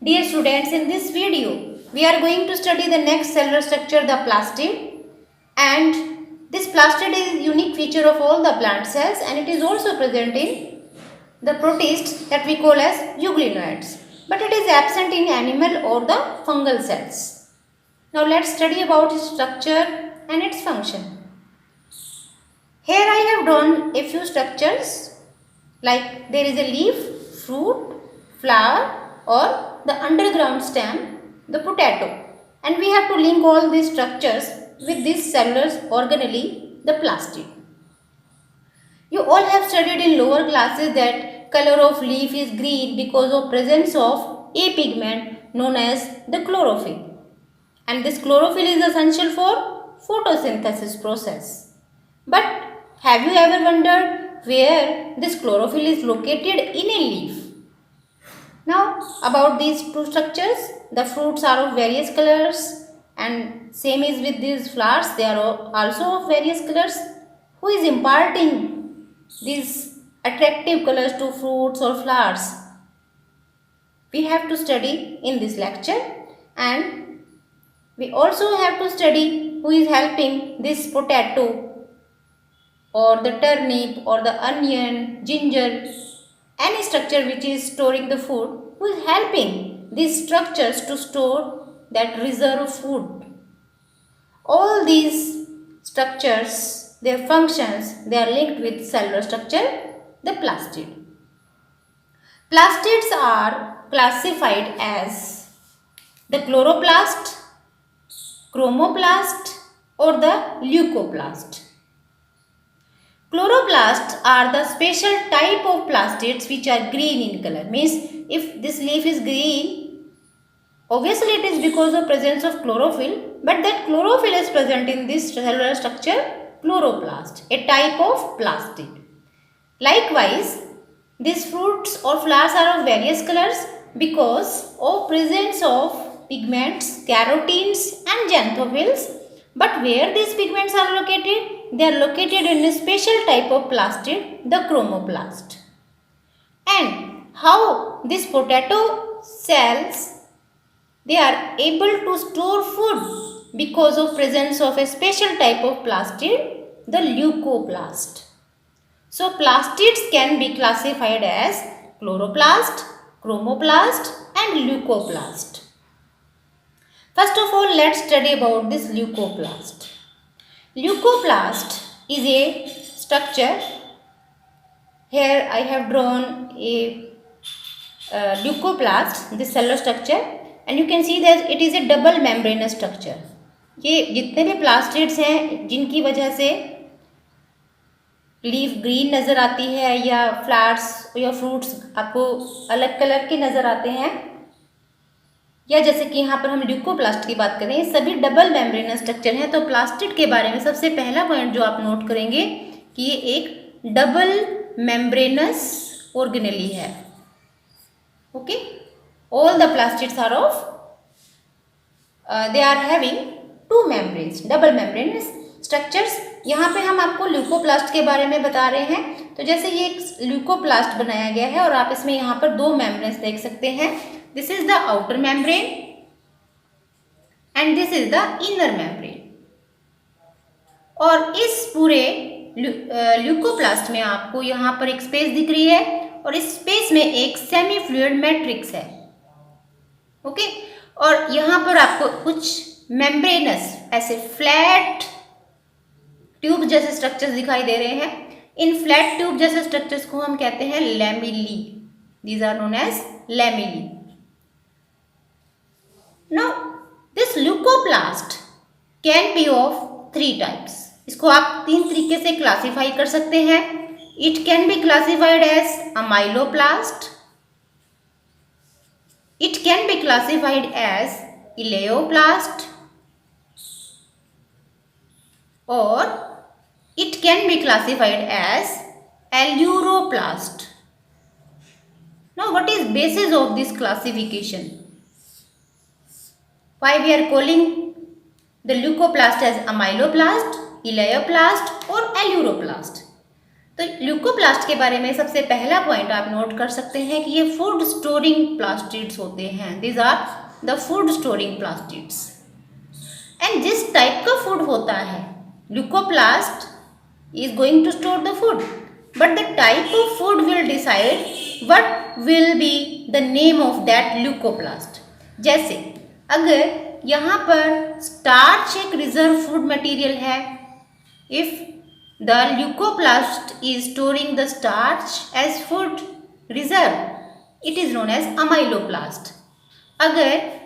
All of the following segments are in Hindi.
Dear students, in this video, we are going to study the next cellular structure, the plastid. And this plastid is a unique feature of all the plant cells, and it is also present in the protists that we call as euglenoids. But it is absent in animal or the fungal cells. Now let's study about its structure and its function. Here I have drawn a few structures like there is a leaf, fruit, flower or the underground stem, the potato. And we have to link all these structures with this cellular organelle, the plastid. You all have studied in lower classes that color of leaf is green because of presence of a pigment known as the chlorophyll. And this chlorophyll is essential for photosynthesis process. But have you ever wondered where this chlorophyll is located in a leaf? Now about these two structures, the fruits are of various colors and same is with these flowers, they are also of various colors. Who is imparting these attractive colors to fruits or flowers? We have to study in this lecture, and we also have to study who is helping this potato or the turnip or the onion, ginger, any structure which is storing the food, who is helping these structures to store that reserve food. All these structures, their functions, they are linked with cellular structure, the plastid. Plastids are classified as the chloroplast, chromoplast or the leucoplast. Chloroplasts are the special type of plastids which are green in color. Means if this leaf is green, obviously it is because of presence of chlorophyll, but that chlorophyll is present in this cellular structure, chloroplast, a type of plastid. Likewise, these fruits or flowers are of various colors because of presence of pigments, carotenes and xanthophylls. But where these pigments are located? They are located in a special type of plastid, the chromoplast. And how these potato cells, they are able to store food because of presence of a special type of plastid, the leucoplast. So plastids can be classified as chloroplast, chromoplast and leucoplast. First of all, let's study about this leucoplast. Leucoplast is a structure. Here I have drawn a leucoplast, this cellular structure, and you can see that it is a double membranous structure. ये जितने भी प्लास्टिड्स हैं जिनकी वजह से लीफ ग्रीन नज़र आती है या फ्लावर्स या फ्रूट्स आपको अलग कलर के नज़र आते हैं, या जैसे कि यहाँ पर हम ल्यूकोप्लास्ट की बात करें, ये सभी डबल मेम्ब्रेनस स्ट्रक्चर हैं। तो प्लास्टिड के बारे में सबसे पहला पॉइंट जो आप नोट करेंगे कि ये एक डबल मेम्ब्रेनस ऑर्गेनेली है। Okay, all the plastids are of they are having two membranes, double membranous structures. यहाँ पे हम आपको ल्यूकोप्लास्ट के बारे में बता रहे हैं। तो जैसे ये एक ल्यूकोप्लास्ट बनाया गया है और आप इसमें यहाँ पर दो मेम्ब्रेन्स देख सकते हैं। This is the outer membrane and this is the inner membrane. और इस पूरे ल्यूकोप्लास्ट में आपको यहाँ पर एक स्पेस दिख रही है और इस स्पेस में एक सेमी फ्लूइड मैट्रिक्स है। ओके, और यहाँ पर आपको कुछ मेम्ब्रेनस ऐसे फ्लैट ट्यूब जैसे स्ट्रक्चर्स दिखाई दे रहे हैं। इन फ्लैट ट्यूब जैसे स्ट्रक्चर्स को हम कहते हैं lamellae. These are known as lamellae. Now, this leucoplast can be of three types. इसको आप तीन तरीके से क्लासीफाई कर सकते हैं। It can be classified as amyloplast. It can be classified as eleoplast, or it can be classified as aleuroplast. Now, what is basis of this classification? Why we are calling the leucoplast as amyloplast, eleoplast or aleuroplast? तो ल्यूकोप्लास्ट के बारे में सबसे पहला पॉइंट आप नोट कर सकते हैं कि ये फूड स्टोरिंग प्लास्टिड्स होते हैं। These are the food storing plastids. And जिस टाइप का फूड होता है, leucoplast is going to store the food, but the type of food will decide what will be the name of that leucoplast. जैसे अगर यहाँ पर स्टार्च एक रिजर्व फूड मटेरियल है, if the leucoplast is storing the starch as food reserve, it is known as amyloplast. अगर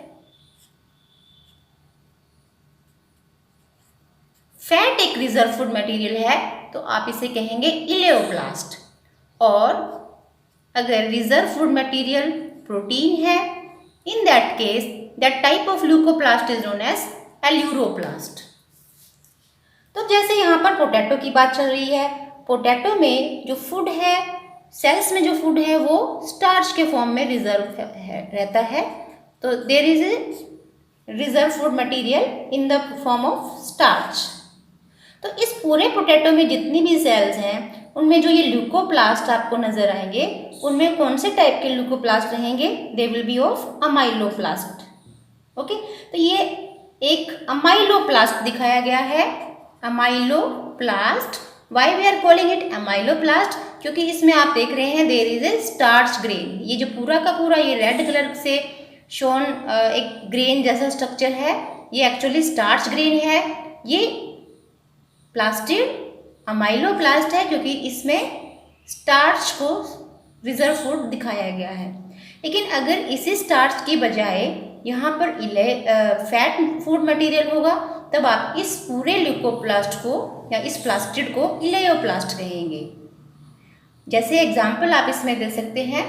फैट एक रिजर्व फूड मटेरियल है तो आप इसे कहेंगे इलेओप्लास्ट। और अगर रिजर्व फूड मटेरियल प्रोटीन है, in that case that type of leucoplast is known as aleuroplast. तो जैसे यहाँ पर पोटैटो की बात चल रही है, पोटैटो में जो फूड है, सेल्स में जो फूड है वो स्टार्च के फॉर्म में रिजर्व रहता है। तो there is a reserve food material in the form of starch. तो इस पूरे पोटैटो में जितनी भी सेल्स हैं उनमें जो ये ल्यूकोप्लास्ट आपको नजर आएंगे, उनमें कौन से टाइप के ल्यूकोप्लास्ट रहेंगे? They will be of amyloplast. Okay, तो ये एक अमाइलोप्लास्ट दिखाया गया है, amyloplast. Why we are calling it amyloplast? क्योंकि इसमें आप देख रहे हैं there is a starch grain. ये जो पूरा का पूरा ये रेड कलर से शोन एक ग्रेन जैसा स्ट्रक्चर है, ये एक्चुअली स्टार्च ग्रेन है। ये प्लास्टिड अमाइलोप्लास्ट है क्योंकि इसमें स्टार्च को रिजर्व फूड दिखाया गया है। लेकिन अगर इसी स्टार्च की बजाय यहाँ पर फैट फूड मटेरियल होगा, तब आप इस पूरे ल्यूकोप्लास्ट को या इस प्लास्टिड को इलेओप्लास्ट कहेंगे। जैसे एग्जाम्पल आप इसमें दे सकते हैं,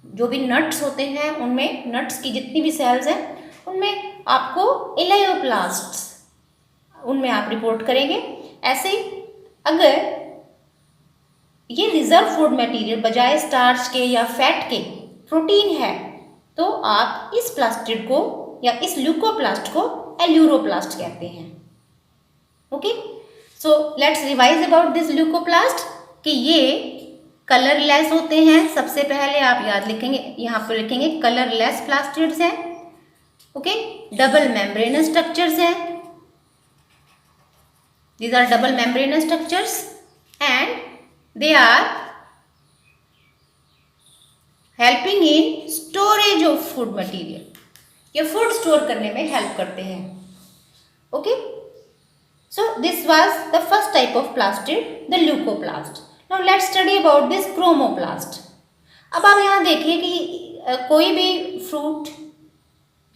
जो भी नट्स होते हैं उनमें, नट्स की जितनी भी सेल्स हैं उनमें आपको इलेओप्लास्ट उनमें आप रिपोर्ट करेंगे। ऐसे ही अगर ये रिजर्व फूड मटेरियल बजाय स्टार्च के या फैट के प्रोटीन है, तो आप इस प्लास्टिड को या इस ल्यूकोप्लास्ट को एल्यूरोप्लास्ट कहते हैं। Okay, so let's revise about this leucoplast कि ये कलरलेस होते हैं। सबसे पहले आप याद लिखेंगे, यहाँ पर लिखेंगे कलरलेस प्लास्टिड्स हैं। ओके, डबल मेम्ब्रेनस स्ट्रक्चर्स हैं। These are double membranous structures and they are helping in storage of food material. ये फूड स्टोर करने में हेल्प करते हैं। Okay, so this was the first type of plastid, the leucoplast. Now let's study about this chromoplast. अब आप यहाँ देखिए कि कोई भी फ्रूट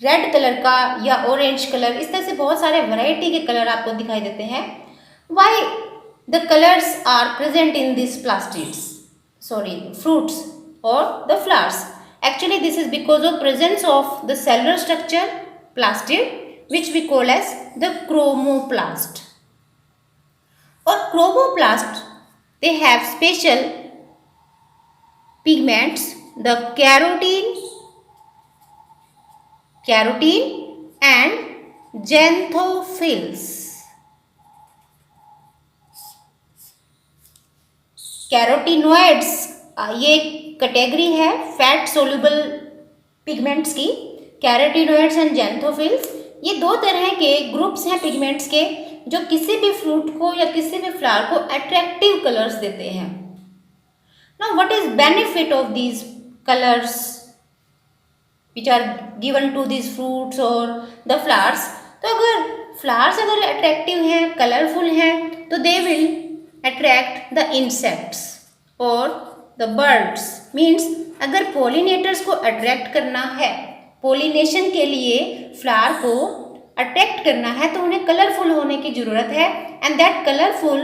रेड कलर का या ऑरेंज कलर, इस तरह से बहुत सारे वैरायटी के कलर आपको दिखाई देते हैं। Why the colors are present in these plastids, fruits or the flowers? Actually this is because of presence of the cellular structure plastid, which we call as the chromoplast. Or chromoplast, they have special pigments, the carotene and xanthophylls. Carotenoids ये कैटेगरी है फैट सोल्यूबल पिगमेंट्स की। कैरोटिनॉइड्स एंड जेंथोफिल्स, ये दो तरह के ग्रुप्स हैं पिगमेंट्स के जो किसी भी फ्रूट को या किसी भी फ्लावर को अट्रैक्टिव कलर्स देते हैं। Now what is benefit of these colours which are given to these fruits और द फ्लावर्स? तो अगर फ्लावर्स अगर अट्रैक्टिव हैं, कलरफुल हैं, तो they will attract the insects और the birds। मीन्स अगर पोलिनेटर्स को अट्रैक्ट करना है, पोलिनेशन के लिए फ्लावर को अट्रैक्ट करना है, तो उन्हें कलरफुल होने की जरूरत है। And that colourful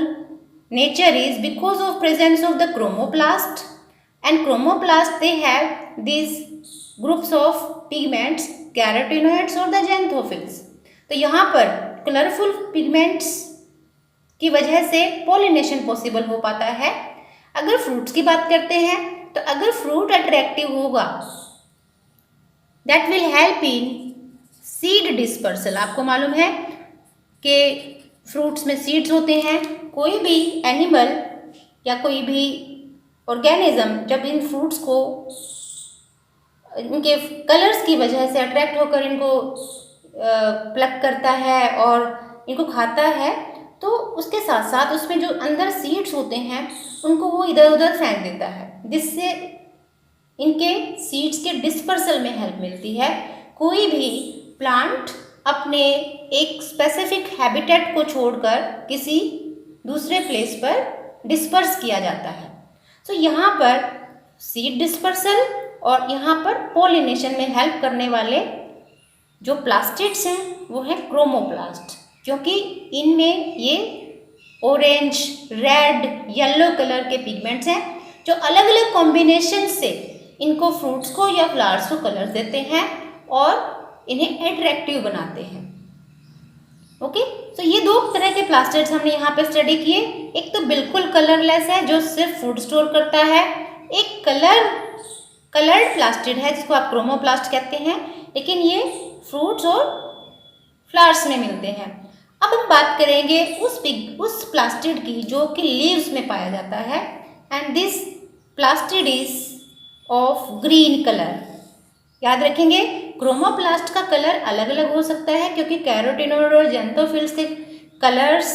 nature is because of presence of the chromoplast. And chromoplast they have these groups of pigments, carotenoids और the xanthophylls। तो यहाँ पर कलरफुल पिगमेंट्स की वजह से पोलिनेशन पॉसिबल हो पाता है। अगर फ्रूट्स की बात करते हैं, तो अगर फ्रूट अट्रैक्टिव होगा, that will help in seed dispersal. आपको मालूम है कि फ्रूट्स में सीड्स होते हैं। कोई भी एनिमल या कोई भी ऑर्गेनिज्म जब इन फ्रूट्स को इनके कलर्स की वजह से अट्रैक्ट होकर इनको प्लक करता है और इनको खाता है, तो उसके साथ साथ उसमें जो अंदर सीड्स होते हैं उनको वो इधर उधर फेंक देता है, जिससे इनके सीड्स के डिस्पर्सल में हेल्प मिलती है। कोई भी प्लांट अपने एक स्पेसिफिक हैबिटेट को छोड़कर किसी दूसरे प्लेस पर डिस्पर्स किया जाता है। तो यहाँ पर सीड डिस्पर्सल और यहाँ पर पोलिनेशन में हेल्प करने वाले जो प्लास्टिड्स हैं वो है क्रोमोप्लास्ट, क्योंकि इनमें ये ऑरेंज, रेड, येलो कलर के पिगमेंट्स हैं जो अलग अलग कॉम्बिनेशन से इनको फ्रूट्स को या फ्लावर्स को कलर देते हैं और इन्हें अट्रैक्टिव बनाते हैं। ओके, तो ये दो तरह के प्लास्टिड्स हमने यहाँ पे स्टडी किए। एक तो बिल्कुल कलरलेस है जो सिर्फ फूड स्टोर करता है, एक कलर्ड प्लास्टिड है जिसको आप क्रोमोप्लास्ट कहते हैं, लेकिन ये फ्रूट्स और फ्लावर्स में मिलते हैं। अब हम बात करेंगे उस प्लास्टिड की जो कि लीव्स में पाया जाता है, and this plastid is of green colour. याद रखेंगे, क्रोमोप्लास्ट का कलर अलग अलग हो सकता है क्योंकि कैरोटिनॉइड और ज़ैंथोफिल्स के कलर्स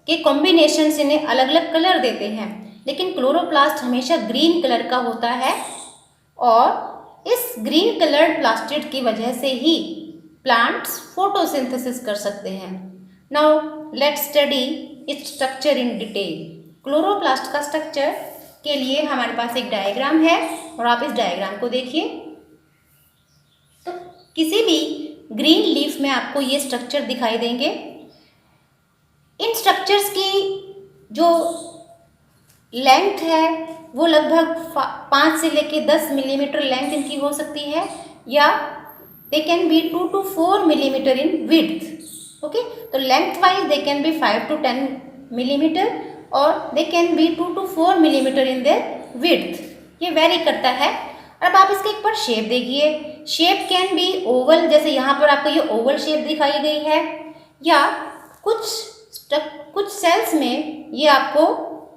के कॉम्बिनेशन से इन्हें अलग अलग कलर देते हैं, लेकिन क्लोरोप्लास्ट हमेशा ग्रीन कलर का होता है और इस ग्रीन कलर्ड प्लास्टिड की वजह से ही प्लांट्स फोटोसिंथेसिस कर सकते हैं। Now let's study its structure in detail. Chloroplast का स्ट्रक्चर के लिए हमारे पास एक डायग्राम है और आप इस डायग्राम को देखिए। तो किसी भी ग्रीन लीफ में आपको ये स्ट्रक्चर दिखाई देंगे। इन स्ट्रक्चर्स की जो लेंथ है वो लगभग 5 से लेके 10 मिलीमीटर लेंथ इनकी हो सकती है, या they can be 2 to 4 millimetre in width. Okay, तो length wise they can be 5 to 10 millimetre और they can be 2 to 4 millimetre in their width, ये वेरी करता है। अब आप इसके एक बार शेप देखिए। शेप कैन बी ओवल, जैसे यहाँ पर आपको ये ओवल शेप दिखाई गई है, या कुछ सेल्स में ये आपको,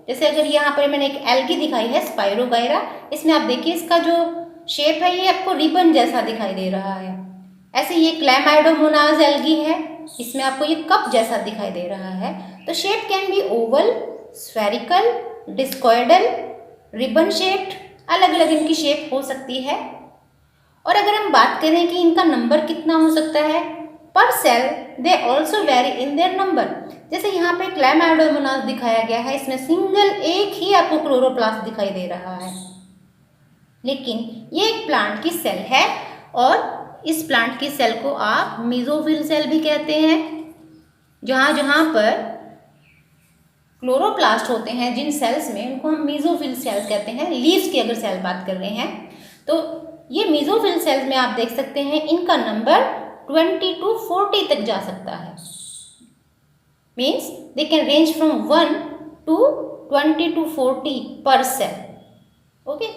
जैसे अगर यहाँ पर मैंने एक एल्गी दिखाई है स्पाइरोगायरा, इसमें आप देखिए इसका जो शेप है ये आपको रिबन जैसा दिखाई दे रहा है। ऐसे ये क्लैमाइडोमोनाज एल्गी है, इसमें आपको ये कप जैसा दिखाई दे रहा है। तो shape can be Oval, spherical, discoidal, ribbon shaped, अलग अलग इनकी शेप हो सकती है। और अगर हम बात करें कि इनका नंबर कितना हो सकता है per cell, they also vary in their number. जैसे यहाँ पे क्लैमाइडोमोनास दिखाया गया है, इसमें सिंगल एक ही आपको क्लोरोप्लास्ट दिखाई दे रहा है, लेकिन ये एक प्लांट की सेल है और इस प्लांट की सेल को आप मेसोफिल सेल भी कहते हैं। जहाँ जहाँ पर क्लोरोप्लास्ट होते हैं जिन सेल्स में, उनको हम मेसोफिल सेल्स कहते हैं। लीव्स की अगर सेल बात कर रहे हैं तो ये मेसोफिल सेल्स में आप देख सकते हैं इनका नंबर 20 to 40 तक जा सकता है। Means they can range from 1 to 20 to 40 per cell. Okay.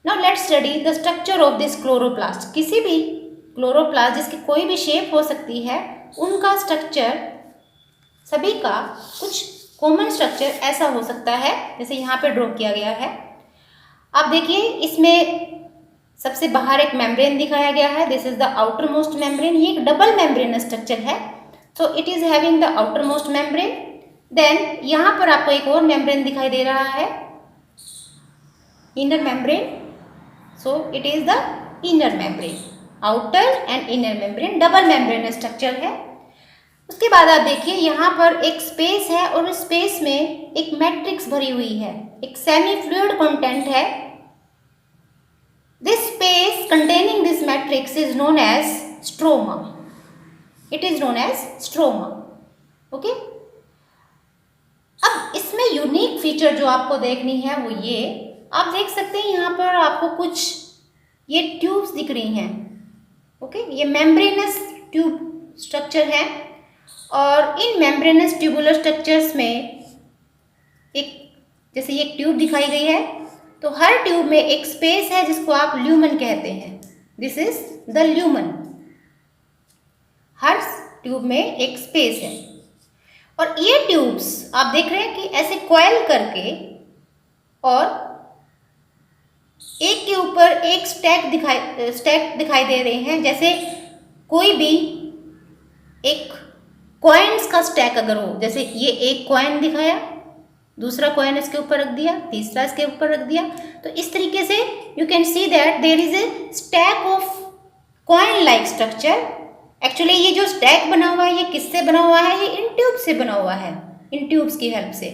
Now let's study the structure of this chloroplast. किसी भी क्लोरोप्लास्ट जिसकी कोई भी शेप हो सकती है, उनका स्ट्रक्चर सभी का कुछ कॉमन स्ट्रक्चर ऐसा हो सकता है जैसे यहाँ पे ड्रॉ किया गया है। आप देखिए, इसमें सबसे बाहर एक मेम्ब्रेन दिखाया गया है, this is the outermost membrane. ये एक डबल मेम्ब्रेन स्ट्रक्चर है, so it is having the outermost membrane. Then यहाँ पर आपको एक और मेम्ब्रेन दिखाई दे रहा है, inner membrane, so it is the inner membrane. Outer and inner membrane double membrane structure है। उसके बाद आप देखिए यहाँ पर एक स्पेस है और उस स्पेस में एक मैट्रिक्स भरी हुई है, एक सेमी फ्लूइड कंटेंट है। This space containing this matrix is known as stroma. It is known as stroma. Okay? अब इसमें यूनिक फीचर जो आपको देखनी है वो ये, आप देख सकते हैं यहाँ पर आपको कुछ ये ट्यूब्स दिख रही हैं। ओके, ये मेम्ब्रेनस ट्यूब स्ट्रक्चर है और इन मेम्ब्रेनस ट्यूबुलर स्ट्रक्चर्स में एक, जैसे ये एक ट्यूब दिखाई गई है, तो हर ट्यूब में एक स्पेस है जिसको आप ल्यूमन कहते हैं। This is the lumen. Her tube में एक स्पेस है और ये ट्यूब्स आप देख रहे हैं कि ऐसे कॉइल करके और एक के ऊपर एक स्टैक दिखाई दे रहे हैं। जैसे कोई भी एक कॉइन्स का स्टैक अगर हो, जैसे ये एक कॉइन दिखाया, दूसरा कॉइन इसके ऊपर रख दिया, तीसरा इसके ऊपर रख दिया, तो इस तरीके से you can see that there is a stack of coin like structure. Actually ये जो स्टैक बना हुआ है ये किससे बना हुआ है? ये इन ट्यूब से बना हुआ है, इन ट्यूब्स की हेल्प से।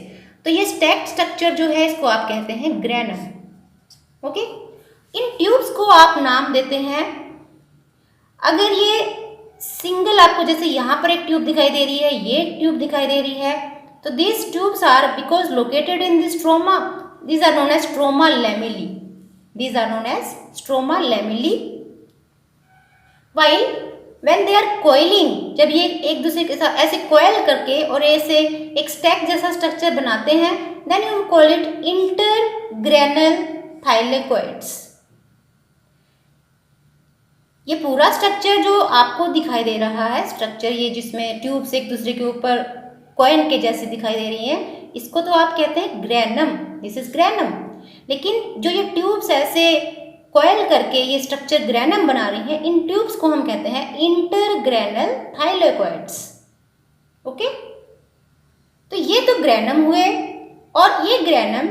तो ये स्टैक स्ट्रक्चर जो है इसको आप कहते हैं ग्रेनम। ओके, इन ट्यूब्स को आप नाम देते हैं। अगर ये सिंगल आपको, जैसे यहाँ पर एक ट्यूब दिखाई दे रही है, ये ट्यूब दिखाई दे रही है, तो these tubes are because located in the stroma, these are known as stroma lamellae, these are known as stroma lamellae। while when they are coiling, जब ये एक दूसरे के साथ ऐसे coil करके और ऐसे एक स्टैक जैसा स्ट्रक्चर बनाते हैं, then you call it intergranal thylakoids। ये पूरा स्ट्रक्चर जो आपको दिखाई दे रहा है, स्ट्रक्चर ये जिसमें ट्यूब्स एक दूसरे के ऊपर कॉइन के जैसे दिखाई दे रही हैं, इसको तो आप कहते हैं ग्रेनम, दिस इज ग्रेनम। लेकिन जो ये ट्यूब्स ऐसे कॉइल करके ये स्ट्रक्चर ग्रेनम बना रही हैं, इन ट्यूब्स को हम कहते हैं इंटरग्रेनल थाइलेकोइड्स। ओके, तो ये तो ग्रेनम हुए, और ये ग्रेनम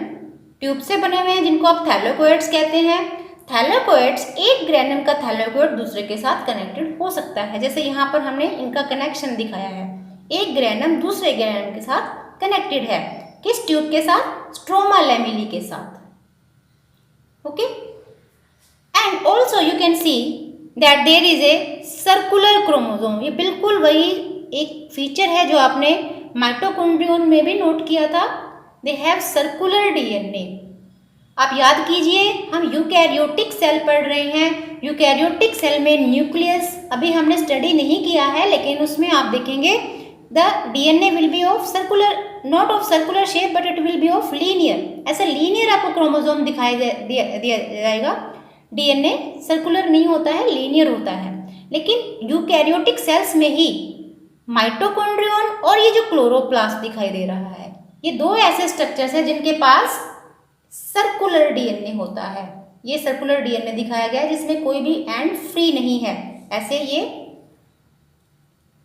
ट्यूब से बने हुए हैं जिनको आप थैलेकोइड्स कहते हैं। थैलेकोइड्स, एक ग्रेनम का थैलेकोइड दूसरे के साथ कनेक्टेड हो सकता है, जैसे यहाँ पर हमने इनका कनेक्शन दिखाया है, एक ग्रेनम दूसरे ग्रेनम के साथ कनेक्टेड है, किस ट्यूब के साथ? स्ट्रोमा लैमेली के साथ। Okay, and also you can see that there is a circular chromosome. ये बिल्कुल वही एक फीचर है जो आपने माइटोकॉन्ड्रियन में भी नोट किया था, दे हैव सर्कुलर डीएनए। आप याद कीजिए, हम यूकैरियोटिक सेल पढ़ रहे हैं, यूकैरियोटिक सेल में न्यूक्लियस अभी हमने स्टडी नहीं किया है, लेकिन उसमें आप देखेंगे the DNA will be of circular, not of circular shape but it will be of linear. ऐसा लीनियर आपको क्रोमोसोम दिखाई दिया जाएगा। डीएनए सर्कुलर नहीं होता है, लीनियर होता है। लेकिन यूकैरियोटिक सेल्स में ही माइटोकॉन्ड्रियन और ये जो क्लोरोप्लास्ट दिखाई दे रहा है, ये दो ऐसे स्ट्रक्चर्स हैं जिनके पास सर्कुलर डीएनए होता है। ये सर्कुलर डीएनए दिखाया गया है जिसमें कोई भी एंड फ्री नहीं है, ऐसे ये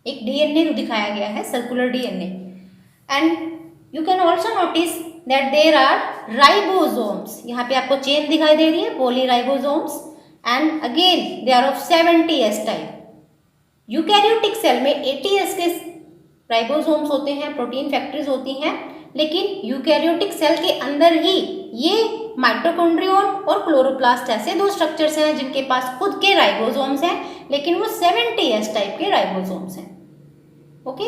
एक डीएनए दिखाया गया है, circular DNA. And you can also notice that there are ribosomes. यहाँ पे आपको चेन दिखाई दे रही है, polyribosomes, and again they are of 70S type. Eukaryotic cell में 80S के राइबोसोम्स होते हैं, प्रोटीन फैक्ट्रीज होती हैं, लेकिन यूकैरियोटिक सेल के अंदर ही ये माइटोकॉन्ड्रियन और क्लोरोप्लास्ट ऐसे दो स्ट्रक्चर्स हैं जिनके पास खुद के राइबोसोम्स हैं, लेकिन वो 70S टाइप के राइबोसोम्स हैं। ओके,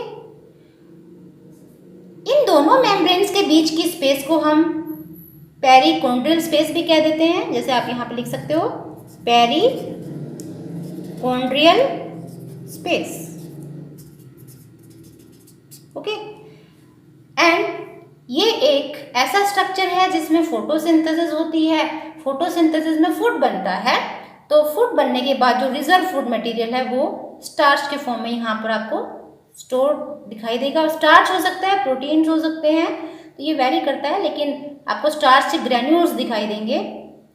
इन दोनों मेम्ब्रेन्स के बीच की स्पेस को हम पेरिकोन्ड्रियल स्पेस भी कह देते हैं, जैसे आप यहाँ पे लिख सकते हो पेरिकोन्ड्रियल स्पेस। ओके, एंड ये एक ऐसा स्ट्रक्चर है जिसमें फोटोसिंथेसिस होती है। फोटोसिंथेसिस में फूड बनता है, तो फूड बनने के बाद जो रिजर्व फूड मटेरियल है वो स्टार्च के फॉर्म में यहाँ पर आपको स्टोर दिखाई देगा। स्टार्च हो सकता है, प्रोटीन्स हो सकते हैं, तो ये वेरी करता है, लेकिन आपको स्टार्च के ग्रेन्यूल्स दिखाई देंगे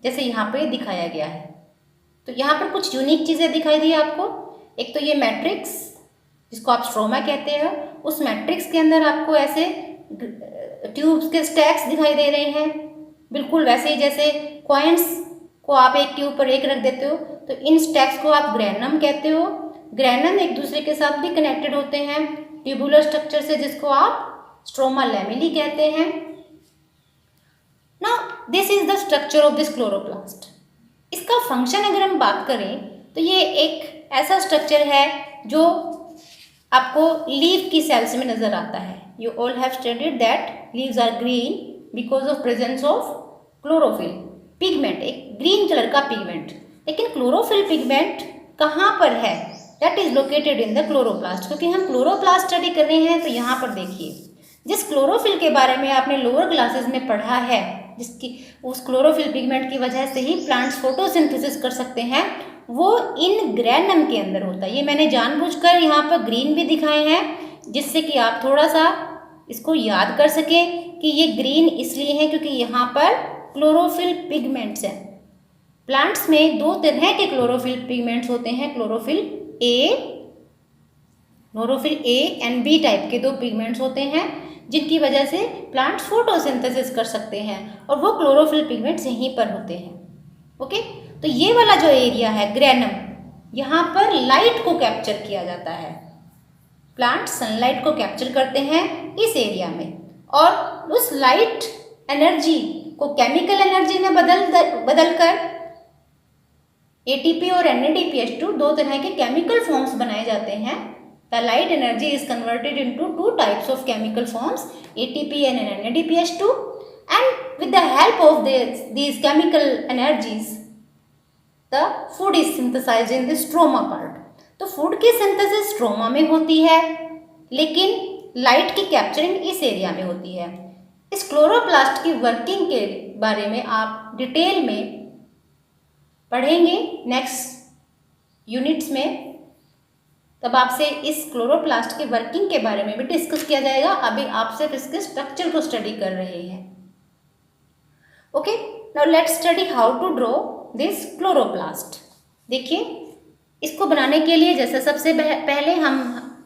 जैसे यहाँ पे दिखाया गया है। तो यहाँ पर कुछ यूनिक चीज़ें दिखाई दी आपको। एक तो ये मैट्रिक्स जिसको आप स्ट्रोमा कहते हैं, उस मैट्रिक्स के अंदर आपको ऐसे ट्यूब्स के स्टैक्स दिखाई दे रहे हैं, बिल्कुल वैसे ही जैसे कॉइन्स को आप एक के ऊपर एक रख देते हो, तो इन स्टैक्स को आप ग्रेनम कहते हो। ग्रेनम एक दूसरे के साथ भी कनेक्टेड होते हैं ट्यूबुलर स्ट्रक्चर से, जिसको आप स्ट्रोमा लैमेली कहते हैं। Now this is the structure of this chloroplast. इसका फंक्शन अगर हम बात करें तो ये एक ऐसा स्ट्रक्चर है जो आपको लीफ की सेल्स में नजर आता है। You all have studied that leaves are green because of presence of chlorophyll pigment, एक ग्रीन कलर का पिगमेंट। लेकिन क्लोरोफिल पिगमेंट कहाँ पर है? That is located in the chloroplast. क्योंकि हम क्लोरोप्लास्ट स्टडी कर रहे हैं, तो यहाँ पर देखिए, जिस क्लोरोफिल के बारे में आपने लोअर क्लासेस में पढ़ा है, जिसकी उस क्लोरोफिल पिगमेंट की वजह से ही प्लांट्स फोटोसिंथेसिस कर सकते हैं, वो इन ग्रेनम के अंदर होता है। ये मैंने जानबूझकर यहाँ पर ग्रीन भी दिखाए हैं, जिससे कि आप थोड़ा सा इसको याद कर सकें कि ये ग्रीन इसलिए है क्योंकि यहाँ पर क्लोरोफिल पिगमेंट्स हैं। प्लांट्स में दो तरह के क्लोरोफिल पिगमेंट्स होते हैं, chlorophyll A and B type के दो पिगमेंट्स होते हैं, जिनकी वजह से प्लांट्स फोटोसिंथेसिस कर सकते हैं, और वो क्लोरोफिल पिगमेंट्स यहीं पर होते हैं। ओके, तो ये वाला जो एरिया है ग्रेनम, यहाँ पर लाइट को कैप्चर किया जाता है। प्लांट सनलाइट को कैप्चर करते हैं इस एरिया में, और उस लाइट एनर्जी को केमिकल एनर्जी में बदलकर ATP और NADPH2 दो तरह के केमिकल फॉर्म्स बनाए जाते हैं। The light energy is converted into two types of chemical forms, ATP and NADPH2, and with the help of these chemical energies the food is synthesized in the stroma part. तो फूड की सिंथेसिस स्ट्रोमा में होती है, लेकिन लाइट की कैप्चरिंग इस एरिया में होती है। इस क्लोरोप्लास्ट की वर्किंग के बारे में आप डिटेल में पढ़ेंगे नेक्स्ट यूनिट्स में, तब आपसे इस क्लोरोप्लास्ट के वर्किंग के बारे में भी डिस्कस किया जाएगा। अभी आप सिर्फ इसके स्ट्रक्चर को स्टडी कर रहे हैं। Okay, now let's study how to draw this chloroplast. देखिए, इसको बनाने के लिए जैसे सबसे पहले हम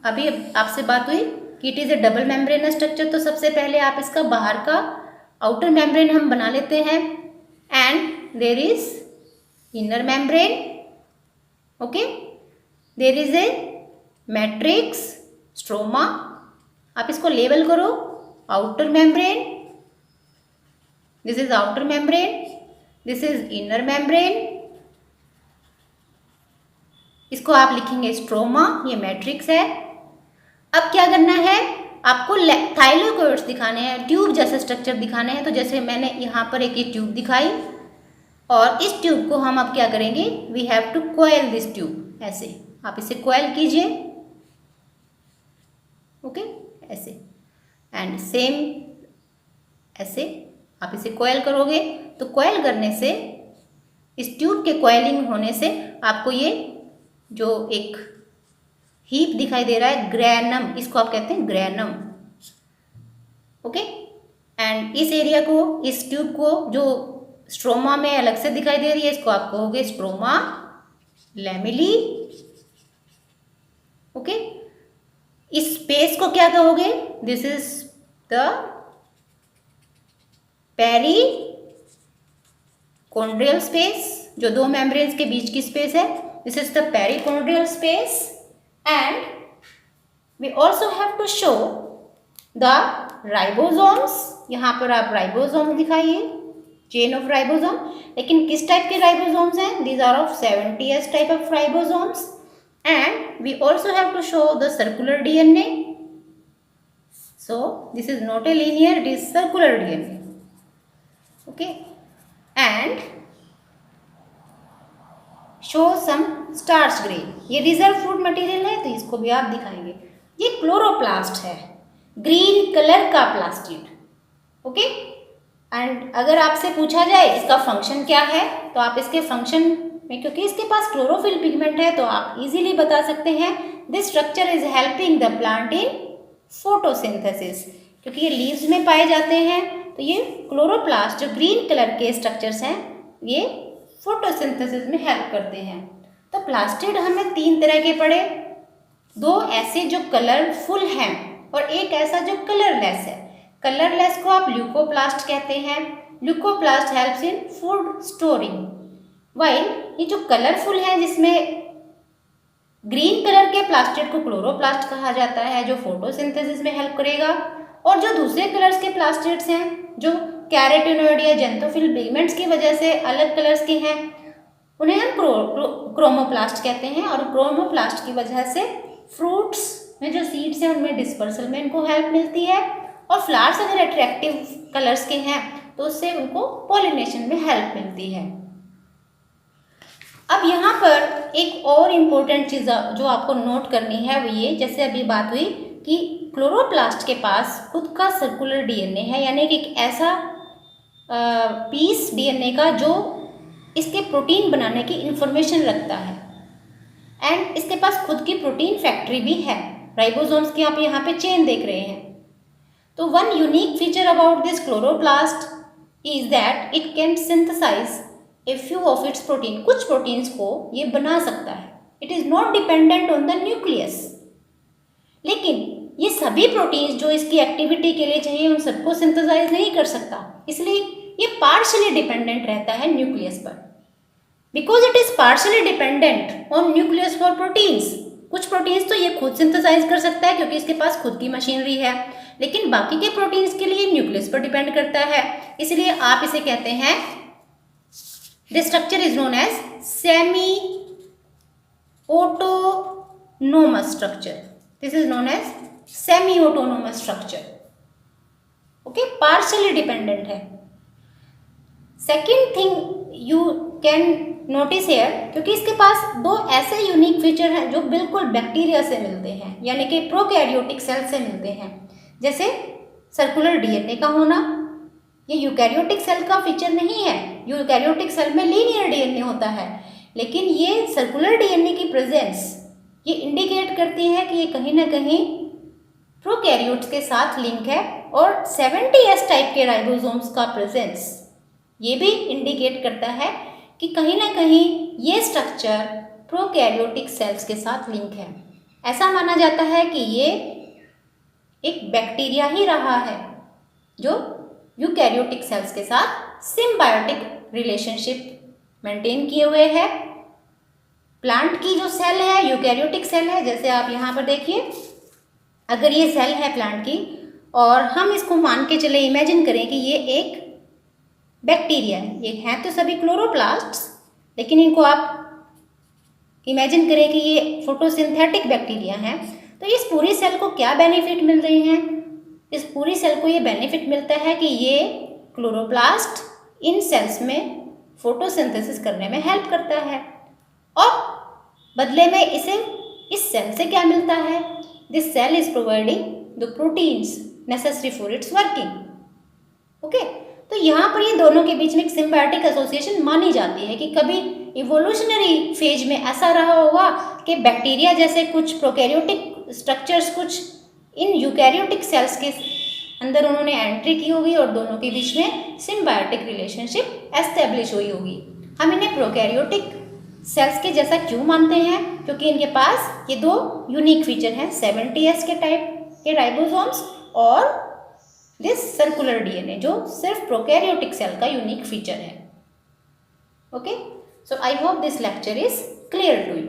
अभी आपसे बात हुई कि it is A double membrane structure, तो सबसे पहले आप इसका बाहर का आउटर मेम्ब्रेन हम बना लेते हैं, and there is inner membrane. Okay, there is a matrix stroma, आप इसको लेबल करो outer membrane, this is outer membrane, this is inner membrane, इसको आप लिखेंगे स्ट्रोमा, ये मैट्रिक्स है। अब क्या करना है, आपको थाइलोकोइड्स दिखाने हैं, ट्यूब जैसे स्ट्रक्चर दिखाने हैं। तो जैसे मैंने यहाँ पर एक ये ट्यूब दिखाई, और इस ट्यूब को हम अब क्या करेंगे, we have to coil this tube, ऐसे आप इसे कॉइल कीजिए। ओके, ऐसे, एंड सेम ऐसे आप इसे कॉइल करोगे। तो कॉइल करने से, इस ट्यूब के कॉइलिंग होने से आपको ये जो एक हीप दिखाई दे रहा है ग्रेनम, इसको आप कहते हैं ग्रेनम। ओके, एंड इस एरिया को, इस ट्यूब को जो स्ट्रोमा में अलग से दिखाई दे रही है, इसको आप कहोगे स्ट्रोमा लैमेली। ओके, इस स्पेस को क्या कहोगे, this is the perichondrial space, जो दो मेम्ब्रेन्स के बीच की स्पेस है, this is the perichondrial space. And we also have to show the ribosomes, यहाँ पर आप राइबोसोम दिखाइए, चेन ऑफ राइबोसोम। लेकिन किस टाइप के राइबोसोम्स हैं, these are of 70S type of ribosomes. And we also have to show the circular DNA, so this is not a linear, it is circular DNA. Okay, and show some starch grain, ये रिजर्व फूड मटेरियल है, तो इसको भी आप दिखाएंगे। ये क्लोरोप्लास्ट है, ग्रीन कलर का प्लास्टिड। ओके, एंड अगर आपसे पूछा जाए इसका फंक्शन क्या है, तो आप इसके फंक्शन में, क्योंकि इसके पास क्लोरोफिल पिगमेंट है, तो आप इजीली बता सकते हैं this structure is helping the plant in photosynthesis. क्योंकि ये लीव्स में पाए जाते हैं, तो ये क्लोरोप्लास्ट जो ग्रीन कलर के स्ट्रक्चर्स हैं, ये फोटोसिंथेसिस में हेल्प करते हैं। तो प्लास्टिड हमने तीन तरह के पढ़े, दो ऐसे जो कलरफुल हैं और एक ऐसा जो कलरलेस है। कलरलेस को आप ल्यूकोप्लास्ट कहते हैं। Leucoplast helps in food storing, while ये जो कलरफुल है, जिसमें ग्रीन कलर के प्लास्टिड को क्लोरोप्लास्ट कहा जाता है, जो फोटोसिंथेसिस में हेल्प करेगा। और जो दूसरे कलर्स के प्लास्टिड्स हैं, जो कैरोटीनॉइड या जेंथोफिल पिगमेंट्स की वजह से अलग कलर्स के हैं, उन्हें हम क्रोमोप्लास्ट कहते हैं। और क्रोमोप्लास्ट की वजह से फ्रूट्स में जो सीड्स हैं उनमें डिस्पर्सल में इनको हेल्प मिलती है, और फ्लावर्स अगर अट्रैक्टिव कलर्स के हैं तो उससे उनको पॉलिनेशन में हेल्प मिलती है। अब यहाँ पर एक और इम्पोर्टेंट चीज़ जो आपको नोट करनी है, वो ये, जैसे अभी बात हुई कि क्लोरोप्लास्ट के पास खुद का सर्कुलर DNA है, यानी कि एक ऐसा पीस DNA का जो इसके प्रोटीन बनाने की इंफॉर्मेशन रखता है। एंड इसके पास खुद की प्रोटीन फैक्ट्री भी है, राइबोसोम्स की आप यहाँ पे चेन देख रहे हैं। तो one unique feature about this chloroplast is that it can synthesize a few of its protein, कुछ प्रोटीन्स को ये बना सकता है। It is not dependent on the nucleus. लेकिन ये सभी प्रोटीन्स जो इसकी एक्टिविटी के लिए चाहिए उन सबको सिंथेसाइज नहीं कर सकता, इसलिए ये पार्शियली डिपेंडेंट रहता है न्यूक्लियस पर। Because it is partially dependent on nucleus for proteins, कुछ प्रोटीन्स तो ये खुद सिंथेसाइज कर सकता है क्योंकि इसके पास खुद की मशीनरी है, लेकिन बाकी के प्रोटीन्स के लिए न्यूक्लियस पर डिपेंड करता है। इसलिए आप इसे कहते हैं, this structure is known as semi autonomous structure. This is known as semi autonomous structure. Okay, partially dependent है। Second thing you can notice here, क्योंकि इसके पास दो ऐसे यूनिक फीचर हैं जो बिल्कुल बैक्टीरिया से मिलते हैं, यानी कि प्रोकैरियोटिक सेल से मिलते हैं, जैसे सर्कुलर डीएनए का होना। ये यूकैरियोटिक सेल का फीचर नहीं है, यूकैरियोटिक सेल में लीनियर डीएनए होता है, लेकिन ये सर्कुलर डीएनए की प्रेजेंस ये इंडिकेट करती है कि ये कहीं ना कहीं प्रोकैरियोट्स के साथ लिंक है। और 70S टाइप के राइबोसोम्स का प्रेजेंस ये भी इंडिकेट करता है कि कहीं ना कहीं ये स्ट्रक्चर प्रोकैरियोटिक सेल्स के साथ लिंक है। ऐसा माना जाता है कि ये एक बैक्टीरिया ही रहा है जो यूकैरियोटिक सेल्स के साथ सिम्बायोटिक रिलेशनशिप मेंटेन किए हुए है। प्लांट की जो सेल है यूकैरियोटिक सेल है, जैसे आप यहाँ पर देखिए, अगर ये सेल है प्लांट की और हम इसको मान के चले, इमेजिन करें कि ये एक बैक्टीरिया है। ये हैं तो सभी क्लोरोप्लास्ट्स, लेकिन इनको आप इमेजिन करें कि ये फोटोसिंथेटिक बैक्टीरिया हैं, तो इस पूरी सेल को क्या बेनिफिट मिल रही हैं? इस पूरी सेल को ये बेनिफिट मिलता है कि ये क्लोरोप्लास्ट इन सेल्स में फोटोसिंथेसिस करने में हेल्प करता है, और बदले में इसे इस सेल से क्या मिलता है? This cell is providing the proteins necessary for its working. Okay, तो यहाँ पर ये दोनों के बीच में एक सिम्बायोटिक एसोसिएशन मानी जाती है कि कभी इवोल्यूशनरी फेज में ऐसा रहा होगा कि बैक्टीरिया जैसे कुछ प्रोकैरियोटिक स्ट्रक्चर्स कुछ इन यूकैरियोटिक सेल्स के अंदर उन्होंने एंट्री की होगी और दोनों के बीच में सिम्बायोटिक रिलेशनशिप एस्टेब्लिश हुई होगी। हम इन्हें प्रोकैरियोटिक सेल्स के जैसा क्यों मानते हैं? क्योंकि इनके पास ये दो यूनिक फीचर हैं, 70S के टाइप के राइबोसोम्स और दिस सर्कुलर डीएनए जो सिर्फ प्रोकैरियोटिक सेल का यूनिक फीचर है। Okay, so I hope this lecture is clear to you.